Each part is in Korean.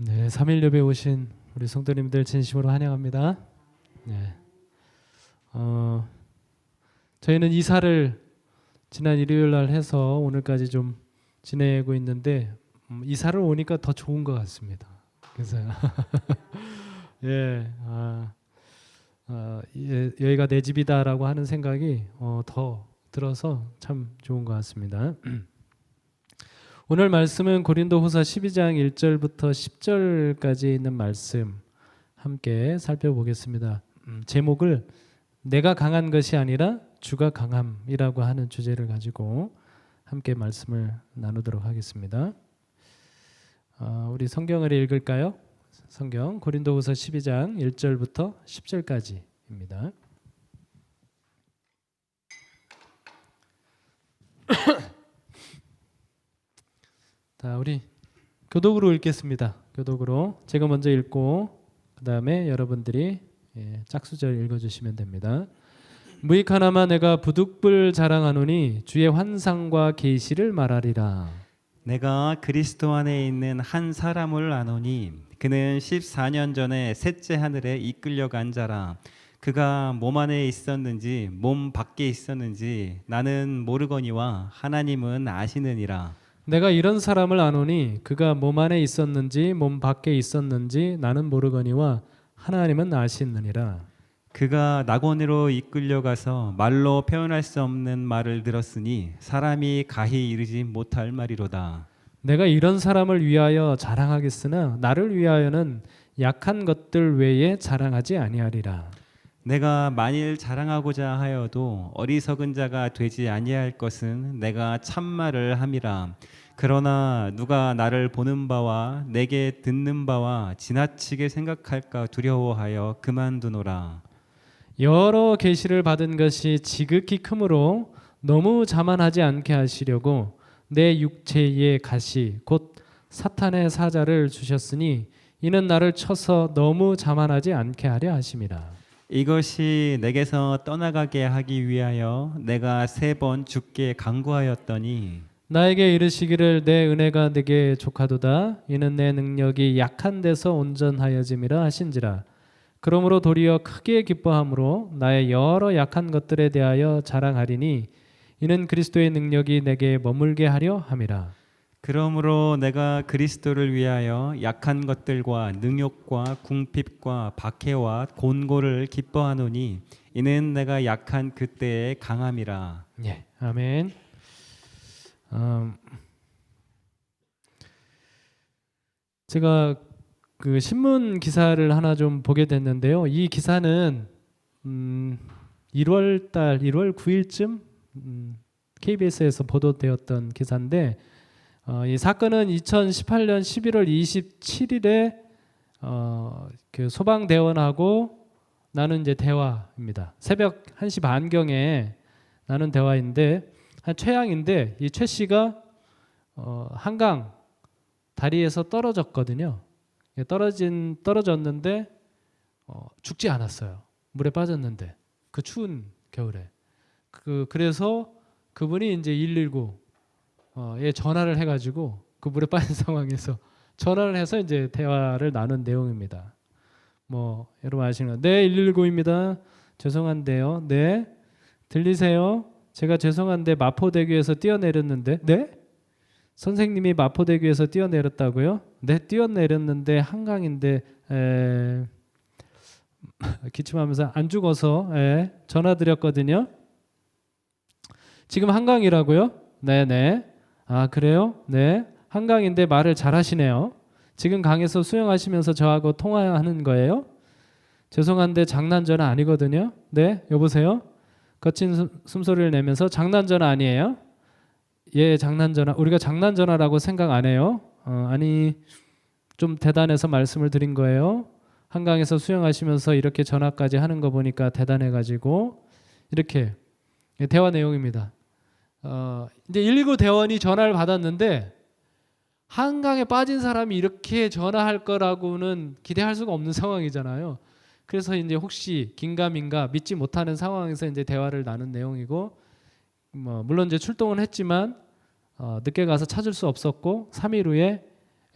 네, 3일 예배 오신 우리 성도님들 진심으로 환영합니다. 네, 저희는 이사를 지난 일요일 날 해서 오늘까지 좀 지내고 있는데 이사를 오니까 더 좋은 것 같습니다. 그래서 예, 여기가 내 집이다라고 하는 생각이 더 들어서 참 좋은 것 같습니다. 오늘 말씀은 고린도후서 12장 1절부터 10절까지 있는 말씀 함께 살펴보겠습니다. 제목을 내가 강한 것이 아니라 주가 강함이라고 하는 주제를 가지고 함께 말씀을 나누도록 하겠습니다. 우리 성경을 읽을까요? 성경 고린도후서 12장 1절부터 10절까지입니다. 자, 우리 교독으로 읽겠습니다. 교독으로 제가 먼저 읽고 그 다음에 여러분들이 짝수절 읽어주시면 됩니다. 무익하나마 내가 부득불 자랑하노니 주의 환상과 계시를 말하리라. 내가 그리스도 안에 있는 한 사람을 아노니 그는 14년 전에 셋째 하늘에 이끌려간 자라. 그가 몸 안에 있었는지 몸 밖에 있었는지 나는 모르거니와 하나님은 아시느니라. 내가 이런 사람을 아노니 그가 몸 안에 있었는지 몸 밖에 있었는지 나는 모르거니와 하나님은 아시느니라. 그가 낙원으로 이끌려가서 말로 표현할 수 없는 말을 들었으니 사람이 가히 이르지 못할 말이로다. 내가 이런 사람을 위하여 자랑하겠으나 나를 위하여는 약한 것들 외에 자랑하지 아니하리라. 내가 만일 자랑하고자 하여도 어리석은 자가 되지 아니할 것은 내가 참말을 함이라. 그러나 누가 나를 보는 바와 내게 듣는 바와 지나치게 생각할까 두려워하여 그만두노라. 여러 계시를 받은 것이 지극히 크므로 너무 자만하지 않게 하시려고 내 육체의 가시 곧 사탄의 사자를 주셨으니 이는 나를 쳐서 너무 자만하지 않게 하려 하심이라. 이것이 내게서 떠나가게 하기 위하여 내가 3번 주께 간구하였더니 나에게 이르시기를 내 은혜가 내게 족하도다. 이는 내 능력이 약한 데서 온전하여짐이라 하신지라. 그러므로 도리어 크게 기뻐함으로 나의 여러 약한 것들에 대하여 자랑하리니 이는 그리스도의 능력이 내게 머물게 하려 함이라. 그러므로 내가 그리스도를 위하여 약한 것들과 능욕과 궁핍과 박해와 곤고를 기뻐하노니 이는 내가 약한 그때의 강함이라. 예, 아멘. 제가 그 신문 기사를 하나 좀 보게 됐는데요. 이 기사는 1월 9일쯤 KBS에서 보도되었던 기사인데 이 사건은 2018년 11월 27일에 그 소방대원하고 나눈 이제 대화입니다. 새벽 1시 반경에 나눈 대화인데 한 최양인데 이 최 씨가 한강 다리에서 떨어졌거든요. 떨어졌는데 죽지 않았어요. 물에 빠졌는데 그 추운 겨울에 그래서 그분이 이제 119에 전화를 해가지고 그 물에 빠진 상황에서 전화를 해서 이제 대화를 나눈 내용입니다. 뭐 여러분 아시는 거? 네, 119입니다. 죄송한데요. 네, 들리세요? 제가 죄송한데 마포대교에서 뛰어내렸는데 네? 선생님이 마포대교에서 뛰어내렸다고요? 네, 뛰어내렸는데 한강인데 기침하면서 안 죽어서 전화드렸거든요. 지금 한강이라고요? 네네. 아 그래요? 네. 한강인데 말을 잘하시네요. 지금 강에서 수영하시면서 저하고 통화하는 거예요? 죄송한데 장난 전화 아니거든요. 네, 여보세요? 거친 숨소리를 내면서 장난 전화 아니에요? 예, 장난 전화. 우리가 장난 전화라고 생각 안 해요. 아니 좀 대단해서 말씀을 드린 거예요. 한강에서 수영하시면서 이렇게 전화까지 하는 거 보니까 대단해가지고 이렇게 대화 내용입니다. 이제 119 대원이 전화를 받았는데 한강에 빠진 사람이 이렇게 전화할 거라고는 기대할 수가 없는 상황이잖아요. 그래서 이제 혹시 긴가민가 믿지 못하는 상황에서 이제 대화를 나눈 내용이고, 물론 이제 출동은 했지만 늦게 가서 찾을 수 없었고 3일 후에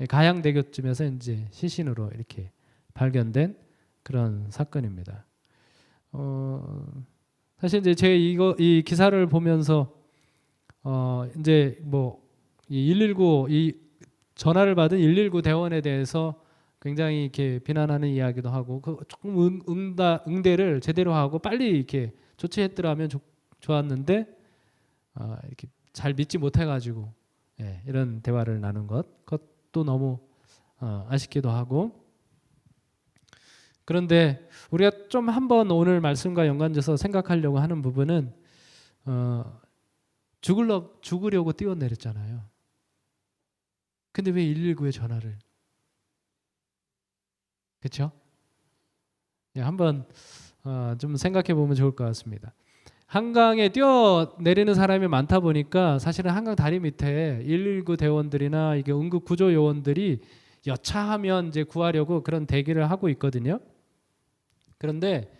가양대교쯤에서 이제 시신으로 이렇게 발견된 그런 사건입니다. 사실 이제 제가 이 기사를 보면서 이제 이 119 이 전화를 받은 119 대원에 대해서 굉장히 이렇게 비난하는 이야기도 하고 조금 응대를 제대로 하고 빨리 이렇게 조치했더라면 좋았는데 이렇게 잘 믿지 못해가지고 이런 대화를 나눈 그것도 너무 아쉽기도 하고. 그런데 우리가 좀 한번 오늘 말씀과 연관돼서 생각하려고 하는 부분은 죽으려고 뛰어내렸잖아요. 근데 왜 119에 전화를? 그렇죠? 한번 좀 생각해 보면 좋을 것 같습니다. 한강에 뛰어내리는 사람이 많다 보니까 사실은 한강 다리 밑에 119 대원들이나 이게 응급 구조 요원들이 여차하면 이제 구하려고 그런 대기를 하고 있거든요. 그런데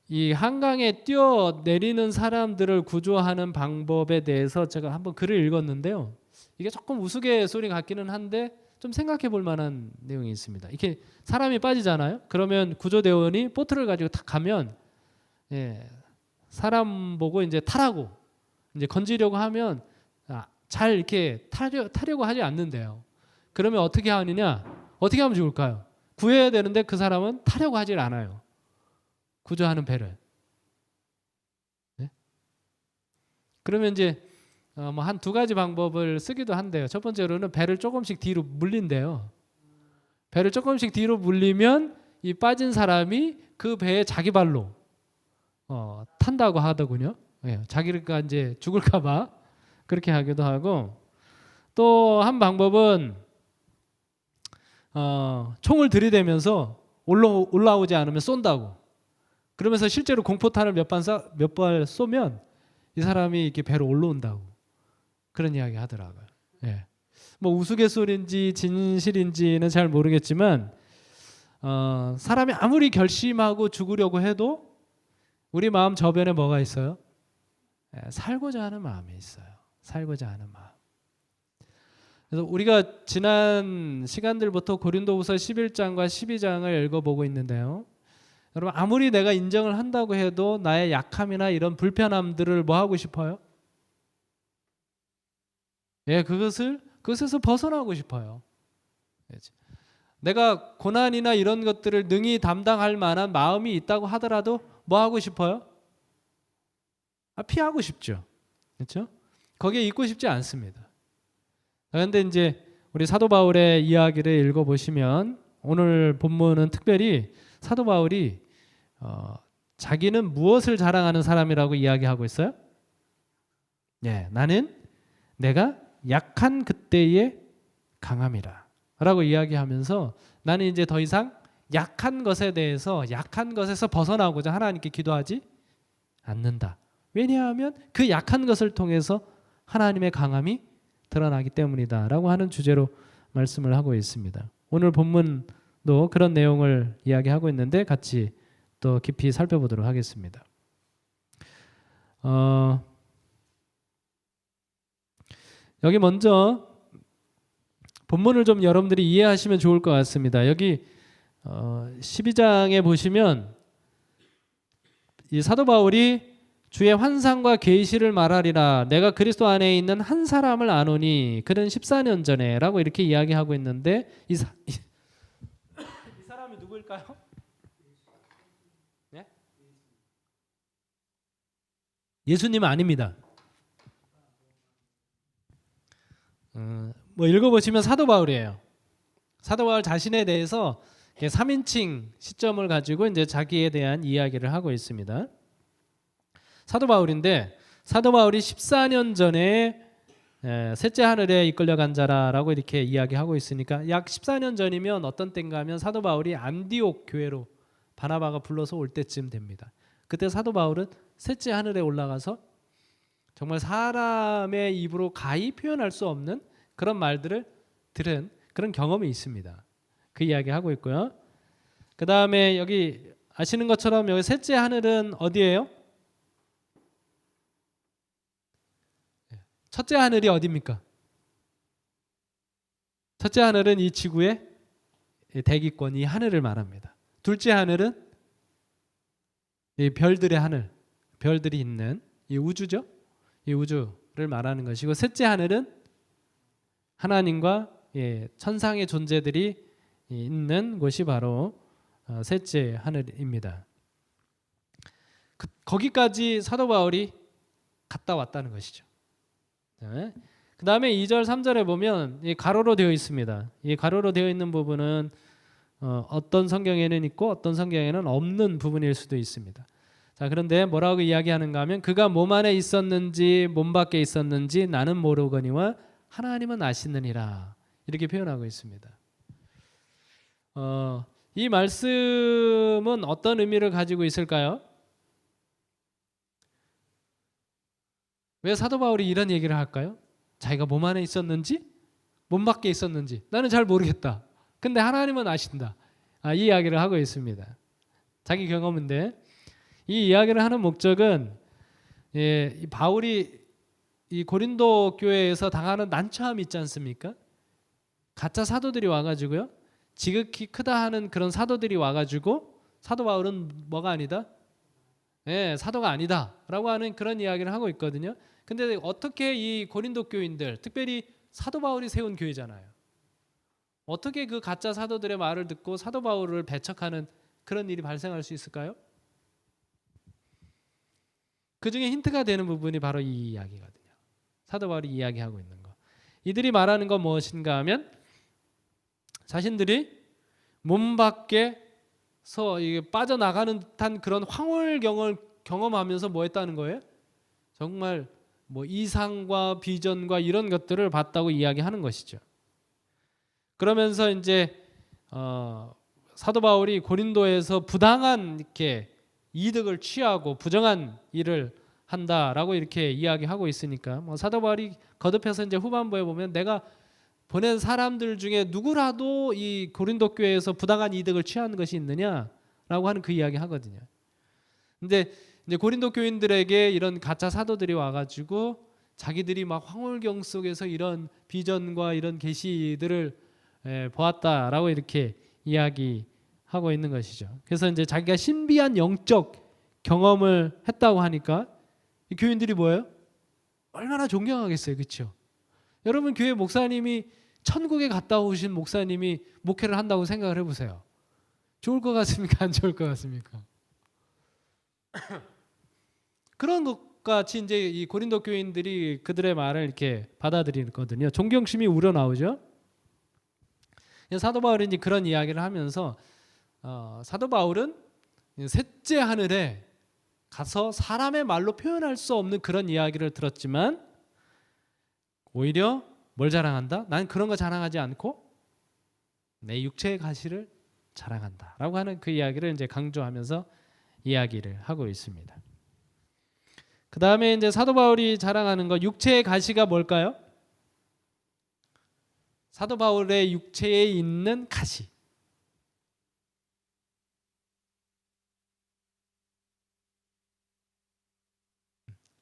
이 한강에 뛰어내리는 사람들을 구조하는 방법에 대해서 제가 한번 글을 읽었는데요. 이게 조금 우스갯소리 같기는 한데 좀 생각해 볼 만한 내용이 있습니다. 이렇게 사람이 빠지잖아요. 그러면 구조대원이 보트를 가지고 탁 가면 사람 보고 이제 타라고 이제 건지려고 하면 잘 이렇게 타려고 하지 않는데요. 그러면 어떻게 하느냐? 어떻게 하면 좋을까요? 구해야 되는데 그 사람은 타려고 하질 않아요. 구조하는 배를. 네? 그러면 이제 한 두 가지 방법을 쓰기도 한데요. 첫 번째로는 배를 조금씩 뒤로 물린대요. 배를 조금씩 뒤로 물리면 이 빠진 사람이 그 배에 자기 발로 탄다고 하더군요. 자기가 이제 죽을까봐 그렇게 하기도 하고, 또 한 방법은 총을 들이대면서 올라오지 않으면 쏜다고. 그러면서 실제로 공포탄을 몇 발 쏘면 이 사람이 이렇게 배로 올라온다고 그런 이야기 하더라고요. 우스갯소리인지 진실인지는 잘 모르겠지만 사람이 아무리 결심하고 죽으려고 해도 우리 마음 저변에 뭐가 있어요? 살고자 하는 마음이 있어요. 살고자 하는 마음. 그래서 우리가 지난 시간들부터 고린도후서 11장과 12장을 읽어보고 있는데요. 여러분, 아무리 내가 인정을 한다고 해도 나의 약함이나 이런 불편함들을 뭐 하고 싶어요? 그것에서 벗어나고 싶어요. 내가 고난이나 이런 것들을 능히 담당할 만한 마음이 있다고 하더라도 뭐 하고 싶어요? 피하고 싶죠. 그렇죠? 거기에 있고 싶지 않습니다. 그런데 이제 우리 사도 바울의 이야기를 읽어보시면 오늘 본문은 특별히 사도 바울이 자기는 무엇을 자랑하는 사람이라고 이야기하고 있어요? 나는 내가 약한 그때의 강함이라 라고 이야기하면서 나는 이제 더 이상 약한 것에 대해서 약한 것에서 벗어나고자 하나님께 기도하지 않는다. 왜냐하면 그 약한 것을 통해서 하나님의 강함이 드러나기 때문이다 라고 하는 주제로 말씀을 하고 있습니다. 오늘 본문도 그런 내용을 이야기하고 있는데 같이 또 깊이 살펴보도록 하겠습니다. 여기 먼저 본문을 좀 여러분들이 이해하시면 좋을 것 같습니다. 여기 12장에 보시면 이 사도 바울이 주의 환상과 계시를 말하리라 내가 그리스도 안에 있는 한 사람을 아노니 그는 14년 전에 라고 이렇게 이야기하고 있는데 이 사람이 누구일까요? 네? 예수님은 아닙니다. 읽어보시면 사도 바울이에요. 사도 바울 자신에 대해서 3인칭 시점을 가지고 이제 자기에 대한 이야기를 하고 있습니다. 사도 바울인데 사도 바울이 14년 전에 셋째 하늘에 이끌려간 자라라고 이렇게 이야기하고 있으니까 약 14년 전이면 어떤 때인가 하면 사도 바울이 안디옥 교회로 바나바가 불러서 올 때쯤 됩니다. 그때 사도 바울은 셋째 하늘에 올라가서 정말 사람의 입으로 가히 표현할 수 없는 그런 말들을 들은 그런 경험이 있습니다. 그 이야기 하고 있고요. 그 다음에 여기 아시는 것처럼 여기 셋째 하늘은 어디예요? 첫째 하늘이 어디입니까? 첫째 하늘은 이 지구의 대기권, 이 하늘을 말합니다. 둘째 하늘은 이 별들의 하늘, 별들이 있는 이 우주죠. 이 우주를 말하는 것이고, 셋째 하늘은 하나님과 천상의 존재들이 있는 곳이 바로 셋째 하늘입니다. 거기까지 사도 바울이 갔다 왔다는 것이죠. 그 다음에 2절 3절에 보면 이 가로로 되어 있습니다. 이 가로로 되어 있는 부분은 어떤 성경에는 있고 어떤 성경에는 없는 부분일 수도 있습니다. 자, 그런데 뭐라고 이야기하는가 하면 그가 몸 안에 있었는지 몸 밖에 있었는지 나는 모르거니와 하나님은 아시느니라, 이렇게 표현하고 있습니다. 이 말씀은 어떤 의미를 가지고 있을까요? 왜 사도 바울이 이런 얘기를 할까요? 자기가 몸 안에 있었는지 몸 밖에 있었는지 나는 잘 모르겠다. 근데 하나님은 아신다. 이 이야기를 하고 있습니다. 자기 경험인데, 이 이야기를 하는 목적은 이 바울이 이 고린도 교회에서 당하는 난처함이 있지 않습니까? 가짜 사도들이 와가지고요, 지극히 크다 하는 그런 사도들이 와가지고 사도 바울은 뭐가 아니다? 사도가 아니다라고 하는 그런 이야기를 하고 있거든요. 근데 어떻게 이 고린도 교인들, 특별히 사도 바울이 세운 교회잖아요. 어떻게 그 가짜 사도들의 말을 듣고 사도 바울을 배척하는 그런 일이 발생할 수 있을까요? 그 중에 힌트가 되는 부분이 바로 이 이야기거든요. 사도 바울이 이야기하고 있는 거. 이들이 말하는 건 무엇인가 하면 자신들이 몸 밖에서 빠져나가는 듯한 그런 황홀경을 경험하면서 뭐 했다는 거예요? 정말 뭐 이상과 비전과 이런 것들을 봤다고 이야기하는 것이죠. 그러면서 이제 사도 바울이 고린도에서 부당한 이렇게 이득을 취하고 부정한 일을 한다라고 이렇게 이야기하고 있으니까 사도 바울이 거듭해서 이제 후반부에 보면 내가 보낸 사람들 중에 누구라도 이 고린도 교회에서 부당한 이득을 취하는 것이 있느냐라고 하는 그 이야기 하거든요. 근데 이제 고린도 교인들에게 이런 가짜 사도들이 와가지고 자기들이 막 황홀경 속에서 이런 비전과 이런 계시들을 보았다라고 이렇게 이야기하고 있는 것이죠. 그래서 이제 자기가 신비한 영적 경험을 했다고 하니까 이 교인들이 뭐예요? 얼마나 존경하겠어요, 그렇죠? 여러분 교회 목사님이 천국에 갔다 오신 목사님이 목회를 한다고 생각을 해보세요. 좋을 것 같습니까? 안 좋을 것 같습니까? 그런 것 같이 이제 이 고린도 교인들이 그들의 말을 이렇게 받아들이거든요. 존경심이 우러나오죠. 사도 바울이 이제 그런 이야기를 하면서 사도 바울은 셋째 하늘에 가서 사람의 말로 표현할 수 없는 그런 이야기를 들었지만 오히려 뭘 자랑한다? 난 그런 거 자랑하지 않고 내 육체의 가시를 자랑한다라고 하는 그 이야기를 이제 강조하면서 이야기를 하고 있습니다. 그 다음에 이제 사도 바울이 자랑하는 거, 육체의 가시가 뭘까요? 사도 바울의 육체에 있는 가시.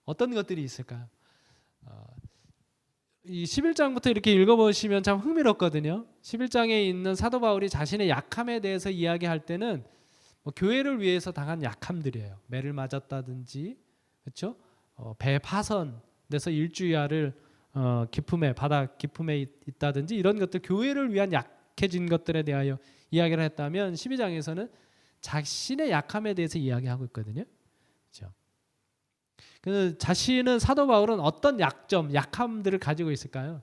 어떤 것들이 있을까요? 이 11장부터 이렇게 읽어보시면 참 흥미롭거든요. 11장에 있는 사도 바울이 자신의 약함에 대해서 이야기할 때는 교회를 위해서 당한 약함들이에요. 매를 맞았다든지, 그렇죠? 배 파선돼서 일주야를 바다 깊음에 있다든지 이런 것들, 교회를 위한 약해진 것들에 대하여 이야기를 했다면 12장에서는 자신의 약함에 대해서 이야기하고 있거든요. 그렇죠? 그래서 자신은, 사도 바울은 어떤 약점, 약함들을 가지고 있을까요?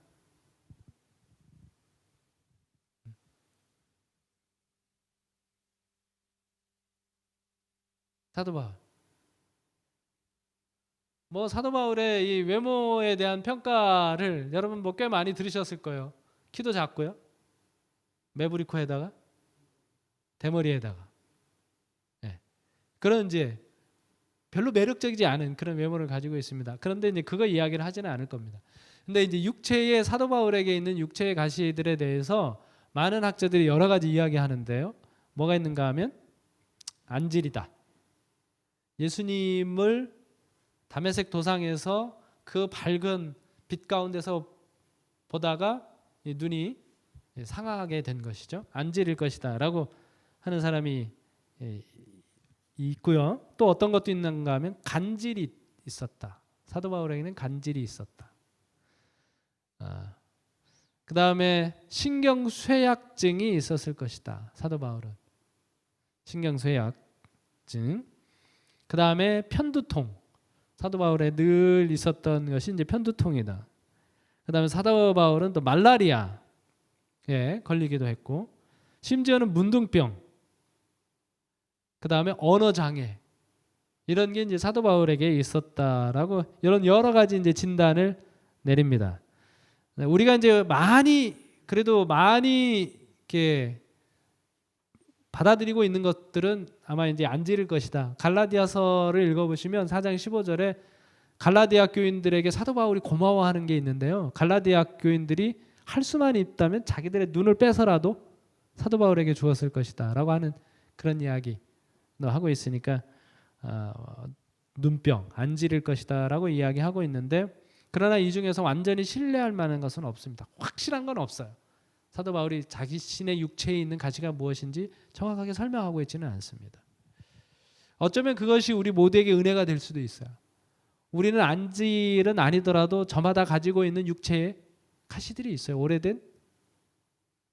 사도 바울. 사도 바울의 이 외모에 대한 평가를 여러분 꽤 많이 들으셨을 거예요. 키도 작고요. 매부리 코에다가 대머리에다가. 그런 이제 별로 매력적이지 않은 그런 외모를 가지고 있습니다. 그런데 이제 그거 이야기를 하지는 않을 겁니다. 근데 이제 육체의, 사도 바울에게 있는 육체의 가시들에 대해서 많은 학자들이 여러 가지 이야기하는데요. 뭐가 있는가 하면 안질이다. 예수님을 다메섹 도상에서 그 밝은 빛 가운데서 보다가 눈이 상하게 된 것이죠. 안질일 것이다라고 하는 사람이 있고요. 또 어떤 것도 있는가 하면 간질이 있었다. 사도 바울에게는 간질이 있었다. 그 다음에 신경쇠약증이 있었을 것이다. 사도 바울은 신경쇠약증. 그 다음에 편두통. 사도 바울에 늘 있었던 것이 이제 편두통이다. 그 다음에 사도 바울은 또 말라리아에 걸리기도 했고, 심지어는 문둥병, 그 다음에 언어장애, 이런 게 이제 사도 바울에게 있었다라고 이런 여러 가지 이제 진단을 내립니다. 우리가 이제 그래도 많이 이렇게 받아들이고 있는 것들은 아마 이제 안지를 것이다. 갈라디아서를 읽어보시면 4장 15절에 갈라디아 교인들에게 사도 바울이 고마워하는 게 있는데요. 갈라디아 교인들이 할 수만 있다면 자기들의 눈을 빼서라도 사도 바울에게 주었을 것이다라고 하는 그런 이야기 하고 있으니까 눈병, 안지를 것이다라고 이야기하고 있는데, 그러나 이 중에서 완전히 신뢰할 만한 것은 없습니다. 확실한 건 없어요. 사도 바울이 자신의 육체에 있는 가시가 무엇인지 정확하게 설명하고 있지는 않습니다. 어쩌면 그것이 우리 모두에게 은혜가 될 수도 있어요. 우리는 안질은 아니더라도 저마다 가지고 있는 육체에 가시들이 있어요. 오래된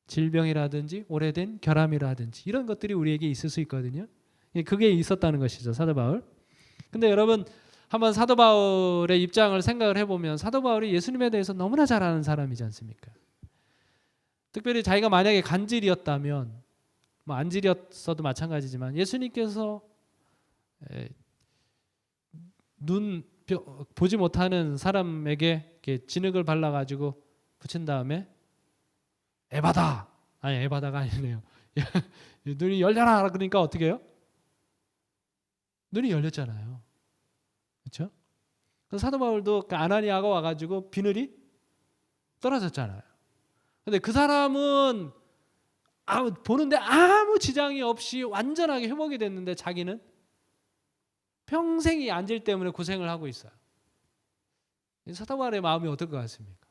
질병이라든지 오래된 결함이라든지 이런 것들이 우리에게 있을 수 있거든요. 그게 있었다는 것이죠, 사도 바울. 근데 여러분, 한번 사도 바울의 입장을 생각을 해보면 사도 바울이 예수님에 대해서 너무나 잘 아는 사람이지 않습니까? 특별히 자기가 만약에 간질이었다면, 뭐 안질이었어도 마찬가지지만, 예수님께서 보지 못하는 사람에게 이렇게 진흙을 발라가지고 붙인 다음에 에바다가 아니네요. 눈이 열려라 그러니까 어떻게 해요? 눈이 열렸잖아요. 그렇죠? 사도 바울도 아나니아가 와가지고 비늘이 떨어졌잖아요. 근데 그 사람은 보는데 아무 지장이 없이 완전하게 회복이 됐는데 자기는 평생 이 안질 때문에 고생을 하고 있어요. 사도 바울의 마음이 어떨 것 같습니까?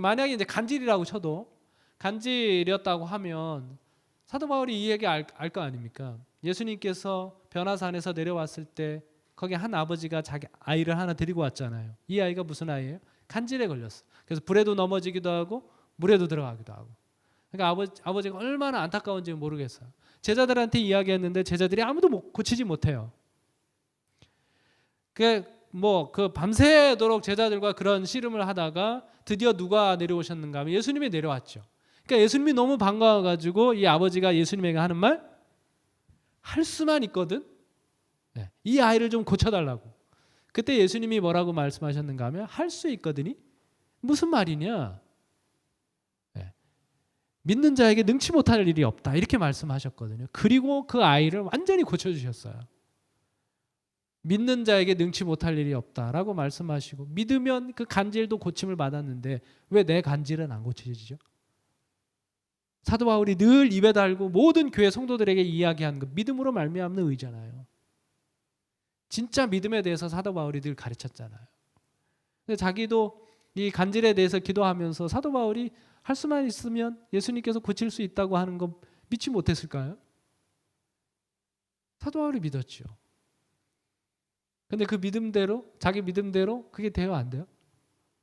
만약에 이제 간질이라고 쳐도, 간질이었다고 하면 사도 바울이 이 얘기 알 거 아닙니까? 예수님께서 변화산에서 내려왔을 때 거기 한 아버지가 자기 아이를 하나 데리고 왔잖아요. 이 아이가 무슨 아이예요? 간질에 걸렸어. 그래서 불에도 넘어지기도 하고 물에도 들어가기도 하고. 그러니까 아버지가 얼마나 안타까운지 모르겠어요. 제자들한테 이야기했는데 제자들이 아무도 고치지 못해요. 그 밤새도록 제자들과 그런 씨름을 하다가 드디어 누가 내려오셨는가 하면 예수님이 내려왔죠. 그러니까 예수님이 너무 반가워가지고 이 아버지가 예수님에게 하는 말, 할 수만 있거든. 이 아이를 좀 고쳐달라고. 그때 예수님이 뭐라고 말씀하셨는가 하면, 할 수 있거든이 무슨 말이냐? 믿는 자에게 능치 못할 일이 없다, 이렇게 말씀하셨거든요. 그리고 그 아이를 완전히 고쳐주셨어요. 믿는 자에게 능치 못할 일이 없다라고 말씀하시고, 믿으면 그 간질도 고침을 받았는데 왜 내 간질은 안 고쳐지죠? 사도 바울이 늘 입에 달고 모든 교회 성도들에게 이야기하는 것, 믿음으로 말미암는 의잖아요. 진짜 믿음에 대해서 사도 바울이 늘 가르쳤잖아요. 근데 자기도 이 간질에 대해서 기도하면서 사도 바울이 할 수만 있으면 예수님께서 고칠 수 있다고 하는 거 믿지 못했을까요? 사도 바울이 믿었죠. 근데 그 믿음대로, 자기 믿음대로 그게 돼요, 안 돼요?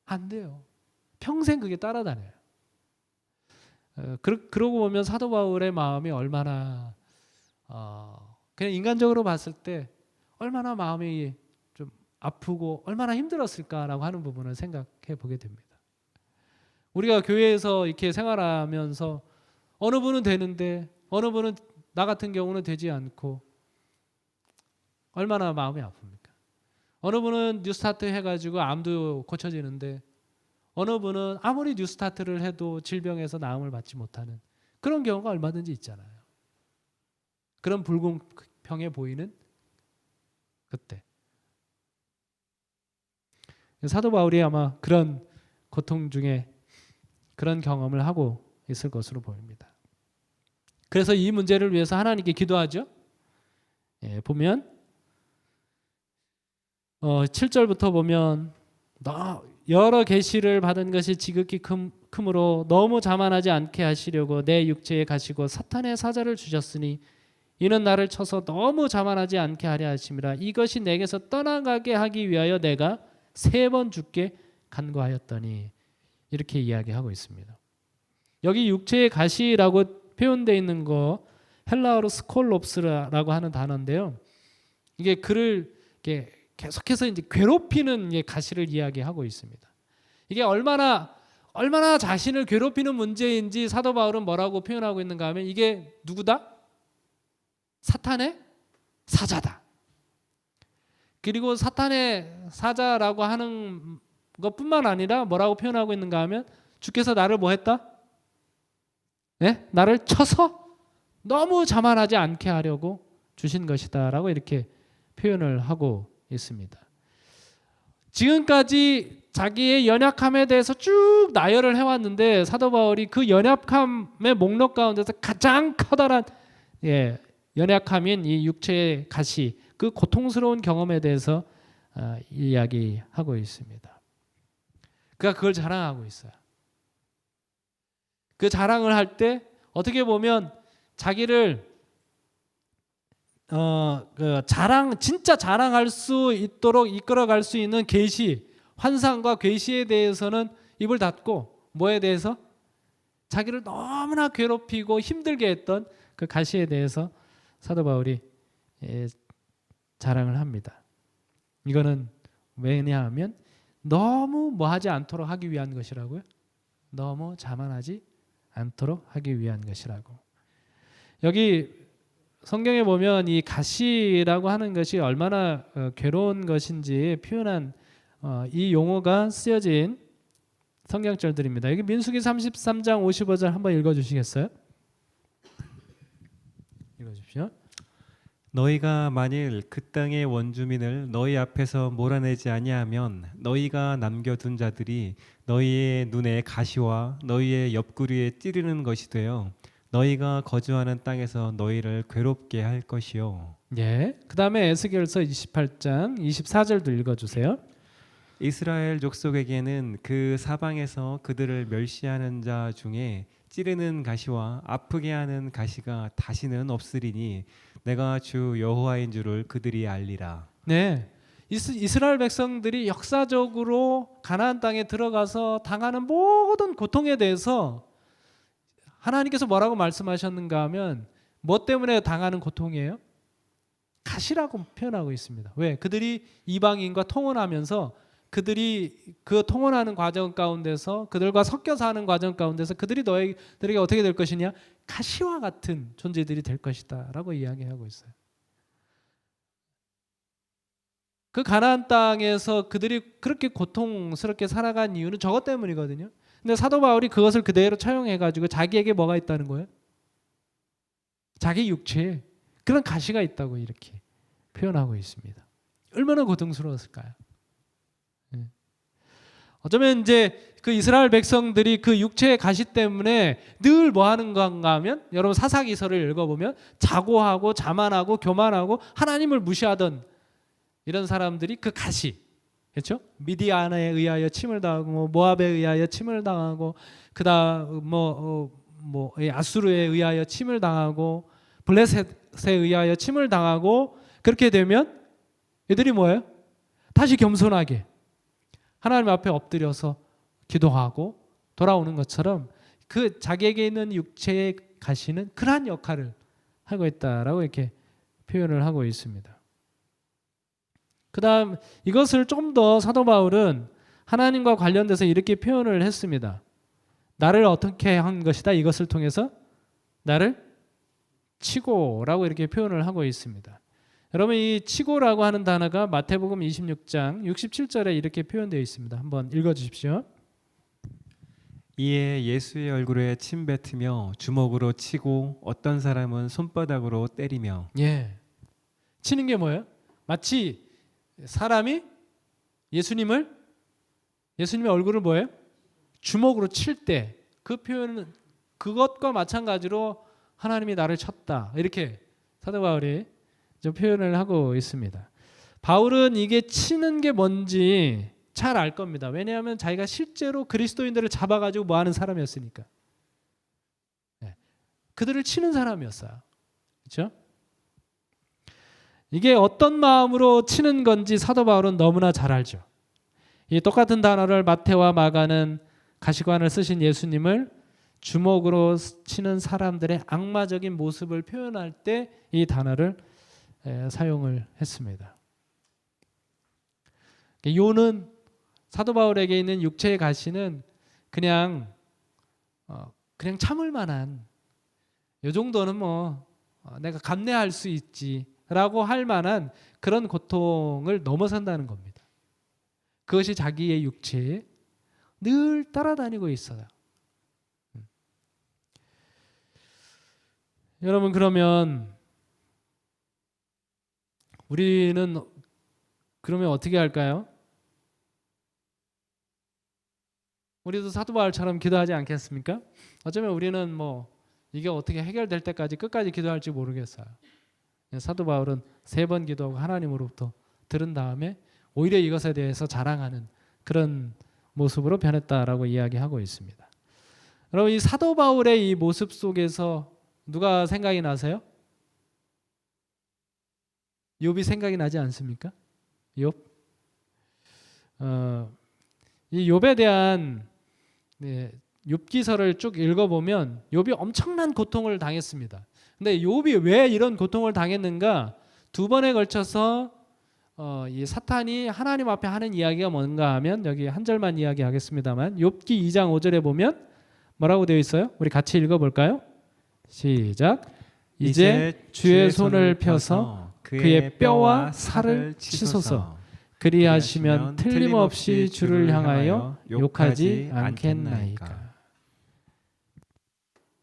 안 돼요. 평생 그게 따라다녀요. 그러고 보면 사도 바울의 마음이 얼마나 그냥 인간적으로 봤을 때 얼마나 마음이 좀 아프고 얼마나 힘들었을까라고 하는 부분을 생각해 보게 됩니다. 우리가 교회에서 이렇게 생활하면서 어느 분은 되는데 어느 분은, 나 같은 경우는 되지 않고 얼마나 마음이 아픕니까? 어느 분은 뉴스타트 해가지고 암도 고쳐지는데 어느 분은 아무리 뉴스타트를 해도 질병에서 나음을 받지 못하는 그런 경우가 얼마든지 있잖아요. 그런 불공평해 보이는 그때. 사도 바울이 아마 그런 고통 중에 그런 경험을 하고 있을 것으로 보입니다. 그래서 이 문제를 위해서 하나님께 기도하죠. 보면 7절부터 보면 여러 계시를 받은 것이 지극히 큰 크므로 너무 자만하지 않게 하시려고 내 육체에 가시고 사탄의 사자를 주셨으니 이는 나를 쳐서 너무 자만하지 않게 하려 하심이라. 이것이 내게서 떠나가게 하기 위하여 내가 3번 주께 간구하였더니 이렇게 이야기하고 있습니다. 여기 육체의 가시라고 표현되어 있는 거 헬라어로 스콜롭스라고 하는 단어인데요. 이게 그를 이렇게 계속해서 이제 괴롭히는 가시를 이야기하고 있습니다. 이게 얼마나 자신을 괴롭히는 문제인지 사도 바울은 뭐라고 표현하고 있는가 하면 이게 누구다? 사탄의 사자다. 그리고 사탄의 사자라고 하는 것뿐만 아니라 뭐라고 표현하고 있는가 하면 주께서 나를 뭐 했다? 네? 나를 쳐서 너무 자만하지 않게 하려고 주신 것이다 라고 이렇게 표현을 하고 있습니다. 지금까지 자기의 연약함에 대해서 쭉 나열을 해왔는데 사도 바울이 그 연약함의 목록 가운데서 가장 커다란 연약함인 이 육체의 가시, 그 고통스러운 경험에 대해서 이야기하고 있습니다. 그가 그걸 자랑하고 있어요. 그 자랑을 할 때 어떻게 보면 자기를 진짜 자랑할 수 있도록 이끌어갈 수 있는 계시, 환상과 계시에 대해서는 입을 닫고 뭐에 대해서? 자기를 너무나 괴롭히고 힘들게 했던 그 가시에 대해서 사도 바울이 자랑을 합니다. 이거는 왜냐하면 너무 뭐하지 않도록 하기 위한 것이라고요. 너무 자만하지 않도록 하기 위한 것이라고. 여기 성경에 보면 이 가시라고 하는 것이 얼마나 괴로운 것인지 표현한 이 용어가 쓰여진 성경절들입니다. 여기 민수기 33장 55절 한번 읽어주시겠어요? 읽어주십시오. 너희가 만일 그 땅의 원주민을 너희 앞에서 몰아내지 아니하면 너희가 남겨둔 자들이 너희의 눈에 가시와 너희의 옆구리에 찌르는 것이 되어 너희가 거주하는 땅에서 너희를 괴롭게 할 것이요. 예. 그다음에 에스겔서 28장 24절도 읽어주세요. 이스라엘 족속에게는 그 사방에서 그들을 멸시하는 자 중에 찌르는 가시와 아프게 하는 가시가 다시는 없으리니 내가 주 여호와인 줄을 그들이 알리라. 네. 이스라엘 백성들이 역사적으로 가나안 땅에 들어가서 당하는 모든 고통에 대해서 하나님께서 뭐라고 말씀하셨는가 하면 뭐 때문에 당하는 고통이에요? 가시라고 표현하고 있습니다. 왜? 그들이 이방인과 통혼하면서 그들이 그 통혼하는 과정 가운데서 그들과 섞여 사는 과정 가운데서 그들이 너희들에게 어떻게 될 것이냐? 가시와 같은 존재들이 될 것이다 라고 이야기하고 있어요. 그 가나안 땅에서 그들이 그렇게 고통스럽게 살아간 이유는 저것 때문이거든요. 근데 사도 바울이 그것을 그대로 차용해가지고 자기에게 뭐가 있다는 거예요? 자기 육체에 그런 가시가 있다고 이렇게 표현하고 있습니다. 얼마나 고통스러웠을까요? 어쩌면 이제 그 이스라엘 백성들이 그 육체의 가시 때문에 늘 뭐 하는 건가 하면 여러분 사사기서를 읽어보면 자고하고 자만하고 교만하고 하나님을 무시하던 이런 사람들이 그 가시, 그렇죠? 미디안에 의하여 침을 당하고 모압에 의하여 침을 당하고 그다음 아수르에 의하여 침을 당하고 블레셋에 의하여 침을 당하고 그렇게 되면 얘들이 뭐예요? 다시 겸손하게 하나님 앞에 엎드려서 기도하고 돌아오는 것처럼 그 자기에게 있는 육체의 가시는 그러한 역할을 하고 있다라고 이렇게 표현을 하고 있습니다. 그다음 이것을 좀 더 사도 바울은 하나님과 관련돼서 이렇게 표현을 했습니다. 나를 어떻게 한 것이다. 이것을 통해서 나를 치고라고 이렇게 표현을 하고 있습니다. 여러분 이 치고라고 하는 단어가 마태복음 26장 67절에 이렇게 표현되어 있습니다. 한번 읽어주십시오. 이에 예수의 얼굴에 침 뱉으며 주먹으로 치고 어떤 사람은 손바닥으로 때리며. 예, 치는 게 뭐예요? 마치 사람이 예수님의 얼굴을 뭐예요? 주먹으로 칠 때 그 표현은 그것과 마찬가지로 하나님이 나를 쳤다 이렇게 사도 바울이 좀 표현을 하고 있습니다. 바울은 이게 치는 게 뭔지 잘 알 겁니다. 왜냐하면 자기가 실제로 그리스도인들을 잡아가지고 뭐 하는 사람이었으니까. 네. 그들을 치는 사람이었어요. 그렇죠? 이게 어떤 마음으로 치는 건지 사도 바울은 너무나 잘 알죠. 이 똑같은 단어를 마태와 마가는 가시관을 쓰신 예수님을 주먹으로 치는 사람들의 악마적인 모습을 표현할 때 이 단어를 사용을 했습니다. 요는 사도 바울에게 있는 육체의 가시는 그냥 참을 만한 요 정도는 뭐 내가 감내할 수 있지라고 할 만한 그런 고통을 넘어선다는 겁니다. 그것이 자기의 육체에 늘 따라다니고 있어요. 여러분 그러면 우리는 그러면 어떻게 할까요? 우리도 사도 바울처럼 기도하지 않겠습니까? 어쩌면 우리는 뭐 이게 어떻게 해결될 때까지 끝까지 기도할지 모르겠어요. 사도 바울은 3번 기도하고 하나님으로부터 들은 다음에 오히려 이것에 대해서 자랑하는 그런 모습으로 변했다라고 이야기하고 있습니다. 여러분 이 사도 바울의 이 모습 속에서 누가 생각이 나세요? 욥이 생각이 나지 않습니까? 욥. 이 욥에 대한 욥기서를 쭉 읽어보면 욥이 엄청난 고통을 당했습니다. 근데 욥이 왜 이런 고통을 당했는가? 2번에 걸쳐서 이 사탄이 하나님 앞에 하는 이야기가 뭔가 하면 여기 한 절만 이야기하겠습니다만 욥기 2장 5절에 보면 뭐라고 되어 있어요? 우리 같이 읽어볼까요? 시작. 이제 주의 손을 펴서 그의 뼈와 살을 치소서. 그리하시면 틀림없이 주를 향하여 욕하지 않겠나이까.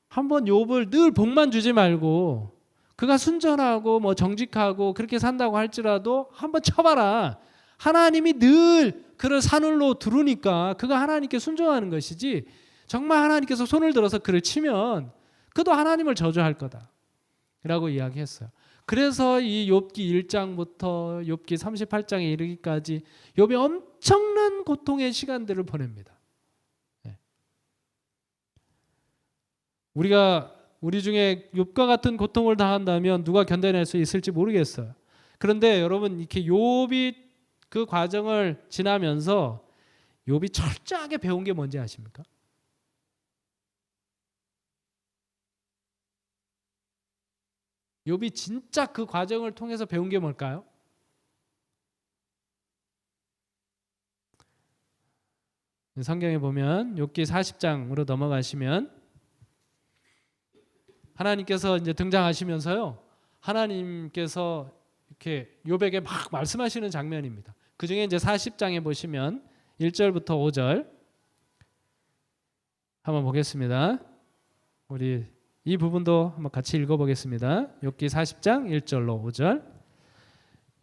한번 욥을 늘 복만 주지 말고 그가 순전하고 뭐 정직하고 그렇게 산다고 할지라도 한번 쳐봐라. 하나님이 늘 그를 산울로 두르니까 그가 하나님께 순종하는 것이지 정말 하나님께서 손을 들어서 그를 치면 그도 하나님을 저주할 거다 라고 이야기했어요. 그래서 이 욥기 1장부터 욥기 38장에 이르기까지 욥이 엄청난 고통의 시간들을 보냅니다. 우리 중에 욥과 같은 고통을 당한다면 누가 견뎌낼 수 있을지 모르겠어요. 그런데 여러분 이렇게 욥이 그 과정을 지나면서 욥이 철저하게 배운 게 뭔지 아십니까? 욥이 진짜 그 과정을 통해서 배운 게 뭘까요? 성경에 보면 욥기 40장으로 넘어가시면 하나님께서 이제 등장하시면서요. 하나님께서 이렇게 욥에게 막 말씀하시는 장면입니다. 그 중에 이제 40장에 보시면 1절부터 5절 한번 보겠습니다. 우리 이 부분도 한번 같이 읽어보겠습니다. 욥기 40장 1절로 5절.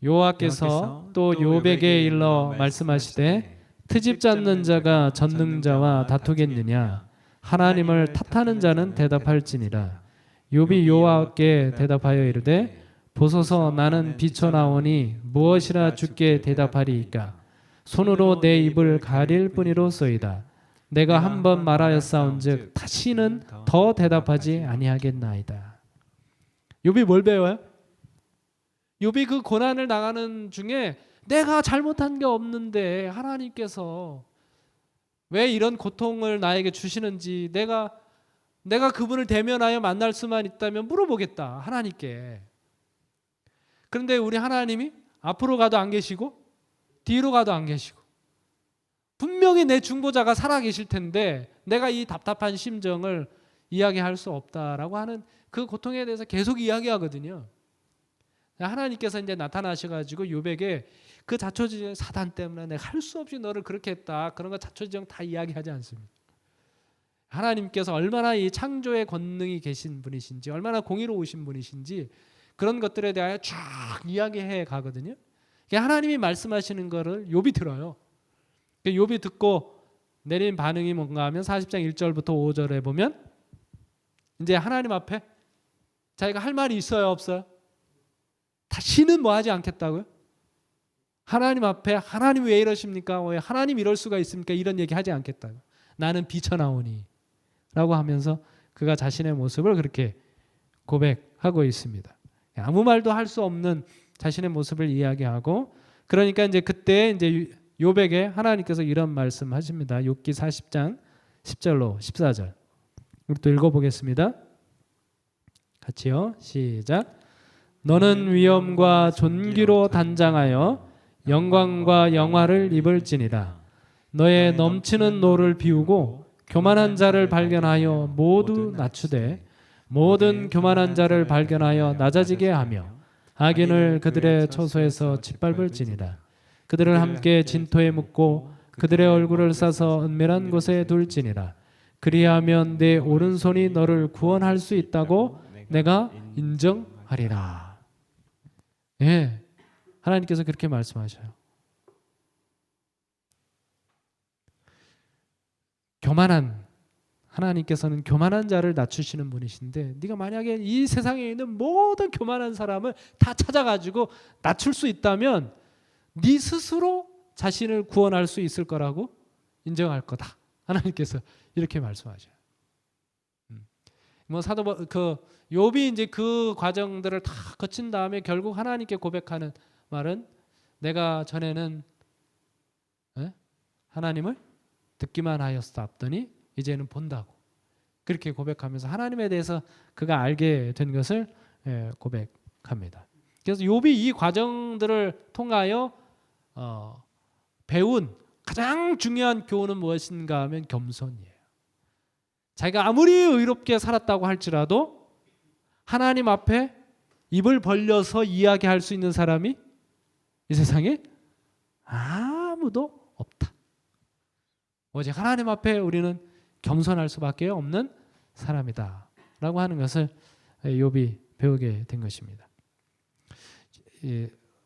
여호와께서 또 욥에게 일러 말씀하시되 트집 잡는 자가 전능자와 다투겠느냐? 하나님을 탓하는 자는 대답할지니라. 욥이 여호와께 대답하여 이르되 보소서 나는 비쳐나오니 무엇이라 주께 대답하리이까? 손으로 내 입을 가릴 뿐이로소이다. 내가 한 번 말하였사온즉 다시는 더 대답하지 아니하겠나이다. 욥이 뭘 배워요? 욥이 그 고난을 당하는 중에 내가 잘못한 게 없는데 하나님께서 왜 이런 고통을 나에게 주시는지 내가 그분을 대면하여 만날 수만 있다면 물어보겠다 하나님께. 그런데 우리 하나님이 앞으로 가도 안 계시고 뒤로 가도 안 계시고 분명히 내 중보자가 살아계실 텐데 내가 이 답답한 심정을 이야기할 수 없다라고 하는 그 고통에 대해서 계속 이야기하거든요. 하나님께서 이제 나타나셔가지고 욥에게 그 자초지정 사단 때문에 내가 할 수 없이 너를 그렇게 했다 그런 거 자초지정 다 이야기하지 않습니다. 하나님께서 얼마나 이 창조의 권능이 계신 분이신지 얼마나 공의로우신 분이신지 그런 것들에 대하여 쭉 이야기해 가거든요. 하나님이 말씀하시는 거를 욥이 들어요. 욥이 듣고 내린 반응이 뭔가 하면 40장 1절부터 5절에 보면 이제 하나님 앞에 자기가 할 말이 있어요 없어요? 다시는 뭐 하지 않겠다고요? 하나님 앞에 하나님 왜 이러십니까? 왜 하나님 이럴 수가 있습니까? 이런 얘기 하지 않겠다. 나는 비천하오니 라고 하면서 그가 자신의 모습을 그렇게 고백하고 있습니다. 아무 말도 할 수 없는 자신의 모습을 이야기하고, 그러니까 이제 그때 이제 욥에게 하나님께서 이런 말씀하십니다. 욥기 40장 10절로 14절. 우리 또 읽어보겠습니다. 같이요. 시작. 너는 위엄과 존귀로 단장하여 영광과 영화를 입을지니라. 너의 넘치는 노를 비우고 교만한 자를 발견하여 모두 낮추되 모든 교만한 자를 발견하여 낮아지게 하며 악인을 그들의 처소에서 짓밟을지니라. 그들을 함께 진토에 묻고 그들의 얼굴을 싸서 은밀한 곳에 둘지니라. 그리하면 내 오른손이 너를 구원할 수 있다고 내가 인정하리라. 예, 하나님께서 그렇게 말씀하셔요. 하나님께서는 교만한 자를 낮추시는 분이신데, 네가 만약에 이 세상에 있는 모든 교만한 사람을 다 찾아가지고 낮출 수 있다면 네 스스로 자신을 구원할 수 있을 거라고 인정할 거다. 하나님께서 이렇게 말씀하셔요. 뭐 욥이 이제 그 과정들을 다 거친 다음에 결국 하나님께 고백하는 말은, 내가 전에는 하나님을 듣기만 하였었더니 이제는 본다고, 그렇게 고백하면서 하나님에 대해서 그가 알게 된 것을 고백합니다. 그래서 욥이 이 과정들을 통하여 배운 가장 중요한 교훈은 무엇인가 하면 겸손이에요. 자기가 아무리 의롭게 살았다고 할지라도 하나님 앞에 입을 벌려서 이야기할 수 있는 사람이 이 세상에 아무도 없다. 오직 하나님 앞에 우리는 겸손할 수밖에 없는 사람이다 라고 하는 것을 욥이 배우게 된 것입니다.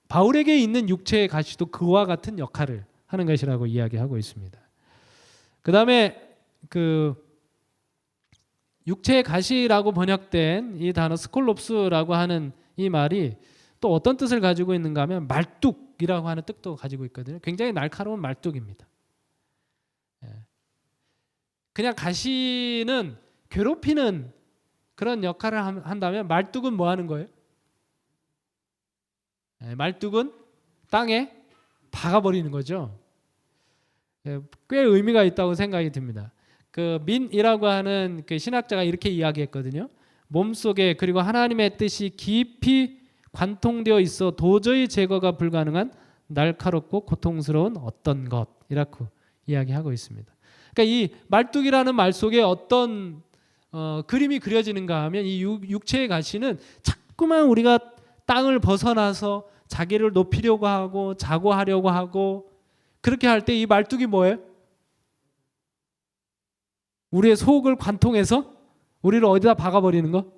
바울에게 있는 육체의 가시도 그와 같은 역할을 하는 것이라고 이야기하고 있습니다. 그 다음에 육체의 가시라고 번역된 이 단어 스콜롭스라고 하는 이 말이 또 어떤 뜻을 가지고 있는가 하면 말뚝이라고 하는 뜻도 가지고 있거든요. 굉장히 날카로운 말뚝입니다. 그냥 가시는 괴롭히는 그런 역할을 한다면 말뚝은 뭐 하는 거예요? 말뚝은 땅에 박아버리는 거죠. 꽤 의미가 있다고 생각이 듭니다. 그 민이라고 하는 그 신학자가 이렇게 이야기했거든요. 몸속에 그리고 하나님의 뜻이 깊이 관통되어 있어 도저히 제거가 불가능한 날카롭고 고통스러운 어떤 것이라고 이야기하고 있습니다. 그러니까 이 말뚝이라는 말 속에 어떤 그림이 그려지는가 하면 이 육체의 가시는 자꾸만 우리가 땅을 벗어나서 자기를 높이려고 하고 자고하려고 하고, 그렇게 할 때 이 말뚝이 뭐예요? 우리의 속을 관통해서 우리를 어디다 박아버리는 거?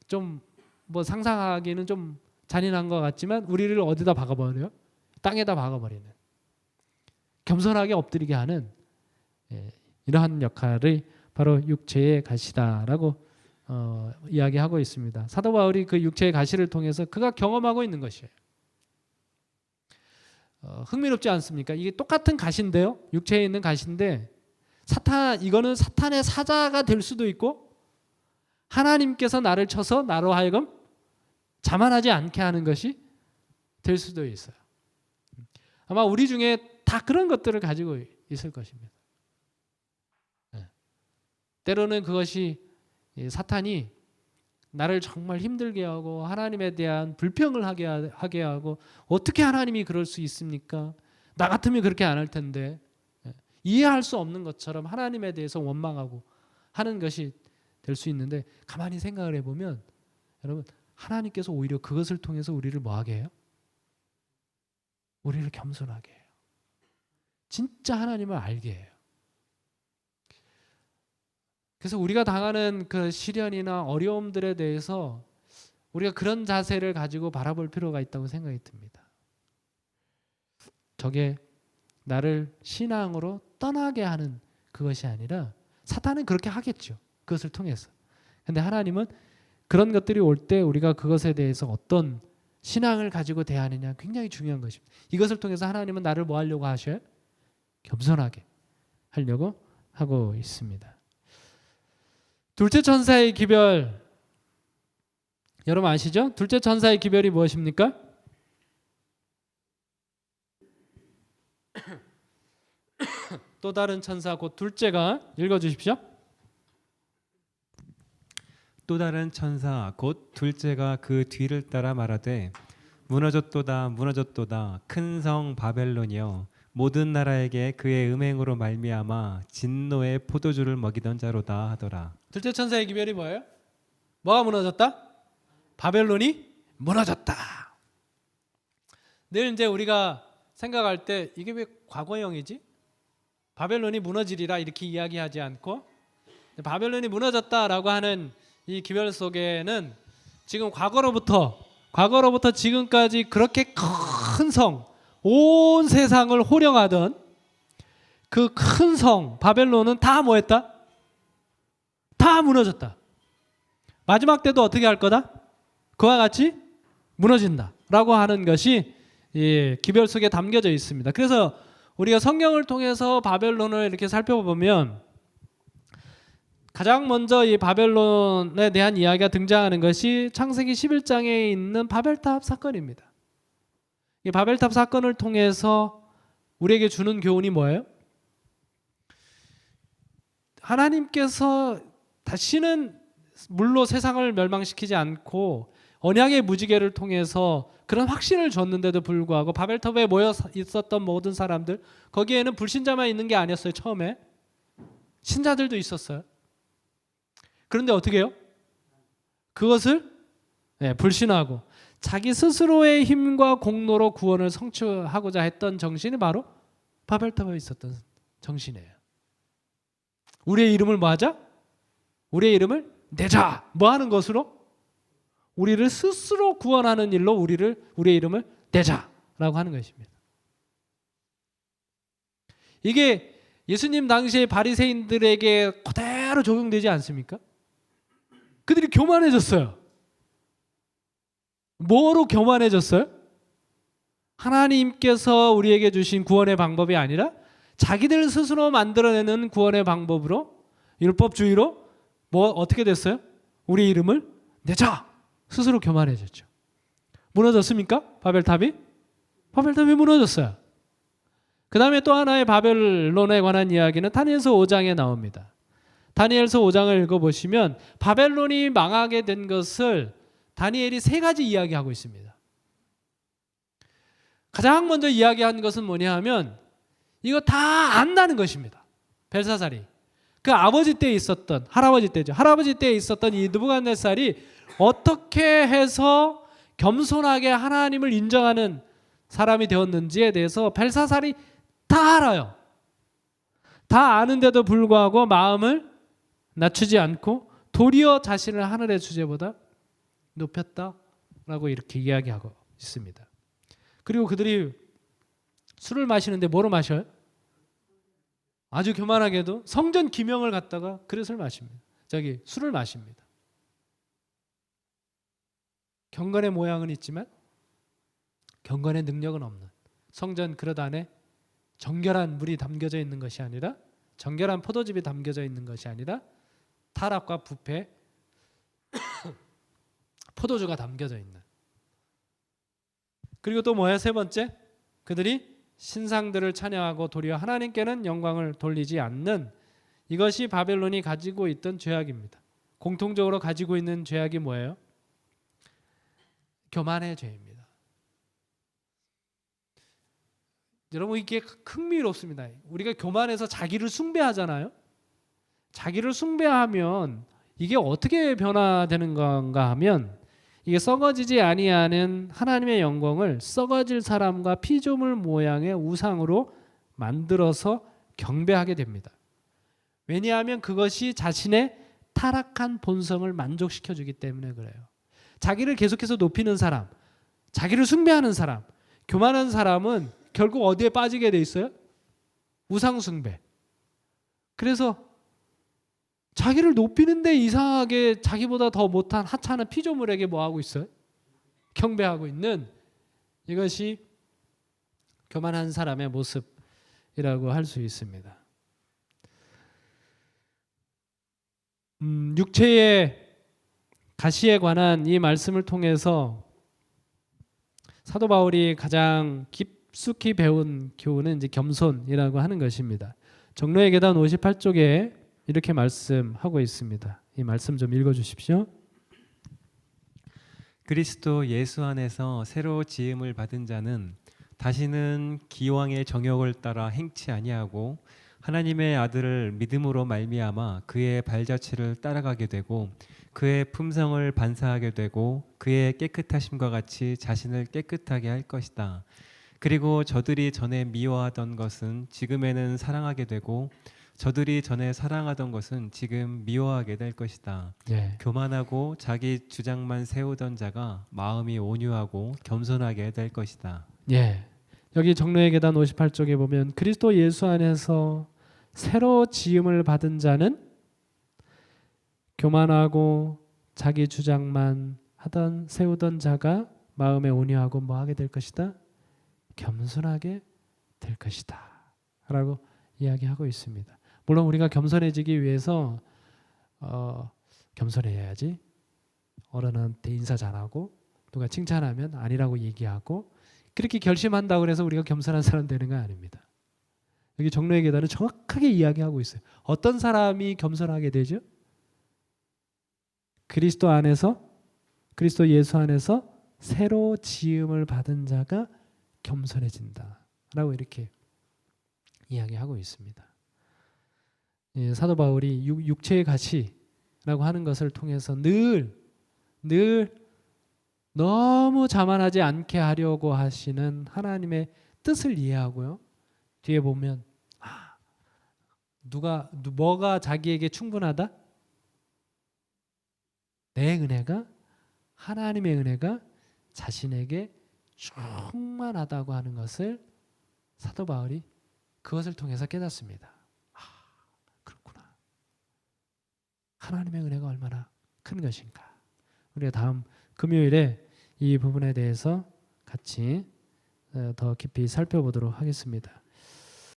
좀 뭐 상상하기는 좀 잔인한 것 같지만 우리를 어디다 박아버려요? 땅에다 박아버리는, 겸손하게 엎드리게 하는 이러한 역할이 바로 육체의 가시다라고 이야기하고 있습니다. 사도 바울이 그 육체의 가시를 통해서 그가 경험하고 있는 것이에요. 흥미롭지 않습니까? 이게 똑같은 가시인데요, 육체에 있는 가시인데 이거는 사탄의 사자가 될 수도 있고 하나님께서 나를 쳐서 나로 하여금 자만하지 않게 하는 것이 될 수도 있어요. 아마 우리 중에 다 그런 것들을 가지고 있을 것입니다. 때로는 그것이 사탄이 나를 정말 힘들게 하고 하나님에 대한 불평을 하게 하고, 어떻게 하나님이 그럴 수 있습니까? 나 같으면 그렇게 안 할 텐데, 이해할 수 없는 것처럼 하나님에 대해서 원망하고 하는 것이 될 수 있는데, 가만히 생각을 해보면 여러분, 하나님께서 오히려 그것을 통해서 우리를 뭐하게 해요? 우리를 겸손하게 해요. 진짜 하나님을 알게 해요. 그래서 우리가 당하는 그 시련이나 어려움들에 대해서 우리가 그런 자세를 가지고 바라볼 필요가 있다고 생각이 듭니다. 저게 나를 신앙으로 떠나게 하는 그것이 아니라, 사탄은 그렇게 하겠죠. 그것을 통해서. 근데 하나님은 그런 것들이 올 때 우리가 그것에 대해서 어떤 신앙을 가지고 대하느냐 굉장히 중요한 것입니다. 이것을 통해서 하나님은 나를 뭐 하려고 하셔요? 겸손하게 하려고 하고 있습니다. 둘째 천사의 기별, 여러분 아시죠? 둘째 천사의 기별이 무엇입니까? 또 다른 천사 곧 둘째가 읽어주십시오. 또 다른 천사 곧 둘째가 그 뒤를 따라 말하되 무너졌도다 무너졌도다 큰 성 바벨론이여 모든 나라에게 그의 음행으로 말미암아 진노의 포도주를 먹이던 자로다 하더라. 둘째 천사의 기별이 뭐예요? 뭐가 무너졌다? 바벨론이 무너졌다. 늘 이제 우리가 생각할 때 이게 왜 과거형이지? 바벨론이 무너지리라 이렇게 이야기하지 않고 바벨론이 무너졌다라고 하는 이 기별 속에는 지금 과거로부터 지금까지 그렇게 큰 성, 온 세상을 호령하던 그 큰 성 바벨론은 다 뭐했다? 다 무너졌다. 마지막 때도 어떻게 할 거다? 그와 같이 무너진다라고 하는 것이 이 기별 속에 담겨져 있습니다. 그래서 우리가 성경을 통해서 바벨론을 이렇게 살펴보면 가장 먼저 이 바벨론에 대한 이야기가 등장하는 것이 창세기 11장에 있는 바벨탑 사건입니다. 이 바벨탑 사건을 통해서 우리에게 주는 교훈이 뭐예요? 하나님께서 다시는 물로 세상을 멸망시키지 않고 언약의 무지개를 통해서 그런 확신을 줬는데도 불구하고 바벨탑에 모여 있었던 모든 사람들 거기에는 불신자만 있는 게 아니었어요. 처음에 신자들도 있었어요. 그런데 어떻게 해요? 그것을 불신하고 자기 스스로의 힘과 공로로 구원을 성취하고자 했던 정신이 바로 바벨탑에 있었던 정신이에요. 우리의 이름을 뭐 하자? 우리의 이름을 내자. 뭐 하는 것으로? 우리를 스스로 구원하는 일로 우리의 이름을 내자라고 하는 것입니다. 이게 예수님 당시의 바리새인들에게 그대로 적용되지 않습니까? 그들이 교만해졌어요. 뭐로 교만해졌어요? 하나님께서 우리에게 주신 구원의 방법이 아니라 자기들 스스로 만들어내는 구원의 방법으로 율법주의로 뭐 어떻게 됐어요? 우리 이름을 내자. 스스로 교만해졌죠. 무너졌습니까? 바벨탑이? 바벨탑이 무너졌어요. 그 다음에 또 하나의 바벨론에 관한 이야기는 다니엘서 5장에 나옵니다. 다니엘서 5장을 읽어보시면 바벨론이 망하게 된 것을 다니엘이 세 가지 이야기하고 있습니다. 가장 먼저 이야기한 것은 뭐냐 하면 이거 다 안다는 것입니다. 벨사살이. 그 아버지 때에 있었던 할아버지 때죠. 할아버지 때에 있었던 이 느부갓네살이 어떻게 해서 겸손하게 하나님을 인정하는 사람이 되었는지에 대해서 벨사살이 다 알아요. 다 아는데도 불구하고 마음을 낮추지 않고 도리어 자신을 하늘의 주제보다 높였다라고 이렇게 이야기하고 있습니다. 그리고 그들이 술을 마시는데 뭐로 마셔요? 아주 교만하게도 성전 기명을 갖다가 그릇을 마십니다. 술을 마십니다. 경건의 모양은 있지만 경건의 능력은 없는 성전 그릇 안에 정결한 물이 담겨져 있는 것이 아니라 정결한 포도즙이 담겨져 있는 것이 아니라 타락과 부패 포도주가 담겨져 있는. 그리고 또 뭐야? 세 번째, 그들이 신상들을 찬양하고 도리어 하나님께는 영광을 돌리지 않는, 이것이 바벨론이 가지고 있던 죄악입니다. 공통적으로 가지고 있는 죄악이 뭐예요? 교만의 죄입니다. 여러분 이게 흥미롭습니다. 우리가 교만해서 자기를 숭배하잖아요. 자기를 숭배하면 이게 어떻게 변화되는 건가 하면 이게 썩어지지 아니하는 하나님의 영광을 썩어질 사람과 피조물 모양의 우상으로 만들어서 경배하게 됩니다. 왜냐하면 그것이 자신의 타락한 본성을 만족시켜주기 때문에 그래요. 자기를 계속해서 높이는 사람, 자기를 숭배하는 사람, 교만한 사람은 결국 어디에 빠지게 돼 있어요? 우상 숭배. 그래서 자기를 높이는데 이상하게 자기보다 더 못한 하찮은 피조물에게 뭐 하고 있어요? 경배하고 있는 이것이 교만한 사람의 모습이라고 할 수 있습니다. 육체의 가시에 관한 이 말씀을 통해서 사도 바울이 가장 깊숙이 배운 교훈은 이제 겸손이라고 하는 것입니다. 정로의 계단 58쪽에 이렇게 말씀하고 있습니다. 이 말씀 좀 읽어 주십시오. 그리스도 예수 안에서 새로 지음을 받은 자는 다시는 기왕의 정욕을 따라 행치 아니하고 하나님의 아들을 믿음으로 말미암아 그의 발자취를 따라가게 되고 그의 품성을 반사하게 되고 그의 깨끗하심과 같이 자신을 깨끗하게 할 것이다. 그리고 저들이 전에 미워하던 것은 지금에는 사랑하게 되고 저들이 전에 사랑하던 것은 지금 미워하게 될 것이다. 예. 교만하고 자기 주장만 세우던 자가 마음이 온유하고 겸손하게 될 것이다. 예. 여기 정로의 계단 58쪽에 보면 그리스도 예수 안에서 새로 지음을 받은 자는 교만하고 자기 주장만 세우던 자가 마음에 온유하고 뭐 하게 될 것이다? 겸손하게 될 것이다. 라고 이야기하고 있습니다. 물론 우리가 겸손해지기 위해서 겸손해야지. 어른한테 인사 잘하고 누가 칭찬하면 아니라고 얘기하고 그렇게 결심한다고 해서 우리가 겸손한 사람 되는 거 아닙니다. 여기 정로의 계단은 정확하게 이야기하고 있어요. 어떤 사람이 겸손하게 되죠? 그리스도 안에서 그리스도 예수 안에서 새로 지음을 받은 자가 겸손해진다라고 이렇게 이야기하고 있습니다. 예, 사도 바울이 육체의 가치라고 하는 것을 통해서 늘 너무 자만하지 않게 하려고 하시는 하나님의 뜻을 이해하고요. 뒤에 보면 뭐가 자기에게 충분하다? 내 은혜가 하나님의 은혜가 자신에게 충만하다고 하는 것을 사도 바울이 그것을 통해서 깨닫습니다. 그렇구나. 하나님의 은혜가 얼마나 큰 것인가. 우리가 다음 금요일에 이 부분에 대해서 같이 더 깊이 살펴보도록 하겠습니다.